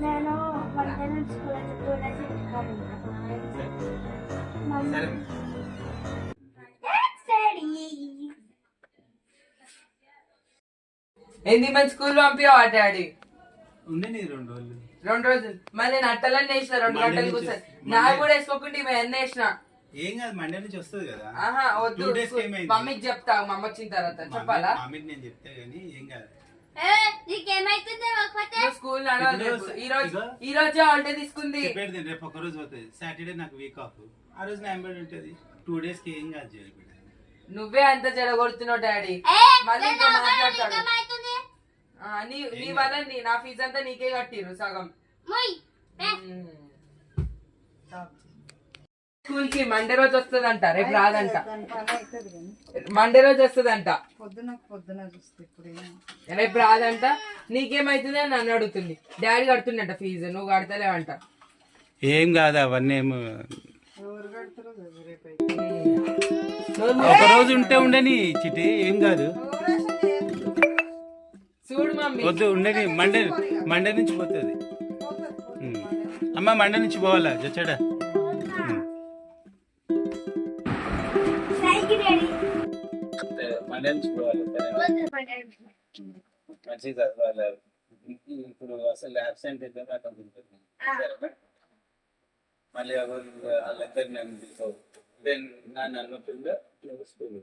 నేను మధ్యాహ్నం స్కూల్ పోయేసి ఏంది మంచి స్కూల్ పంపివా డాడీ? ఉండే 2 రోజులు 2 రోజులు మళ్ళీ నేను అట్టలన్నీ వేసిన 2 గంటలు కూర్చొని నాకు కూడా వేసుకోకుండా ఇవి ఎన్ని వేసిన. ఏం కాదు, మండే నుంచి వస్తుంది కదా. ఆహా వద్దు, మమ్మీకి చెప్తా. మమ్మ వచ్చిన తర్వాత చెప్పాలా? మమ్మీకి నేను చెప్తా గానీ ఏం కాదు. స్కూల్ ఈ రోజు హాలిడే తీసుకుంది. రేపు ఒక రోజు పోతుంది. సాటర్డే నాకు వీక్ ఆఫ్, ఆ రోజు నా ఎంబడి ఉంటది. 2 days కి ఏం కాదు చేయాలి. నువ్వే అంత చెడగొడుతున్నావు డాడీ. మళ్ళీ ఇంకా మాట్లాడతాడు. నీ వల్ల నా ఫీజు అంతా నీకే కట్టిరు సగం. స్కూల్ కి మండే రోజు వస్తుందంట, రేపు రాదంట. మండే రోజు వస్తుందంట, రేపు రాదంట. నీకేమైతుంది అని నన్ను అడుగుతుంది. డాడీ కడుతుందంట ఫీజు, నువ్వు కడతలేవంట. ఏం కాదు అవన్నీ. ఒక రోజు ఉంటే ఉండని చిటి, ఏం కాదు. చూడు మమ్మీ, వద్దు ఉండని. మండే నుంచి పోతుంది. అమ్మ మండే నుంచి పోవాలా చచ్చాడా? మండే నుంచి పోవాలి. మంచిగా చదవాలి. ఇప్పుడు అసలు అబ్సెంట్ అయితే నాకు ఉంటుంది. మళ్ళీ వాళ్ళిద్దరు నన్ను నన్ను స్కూల్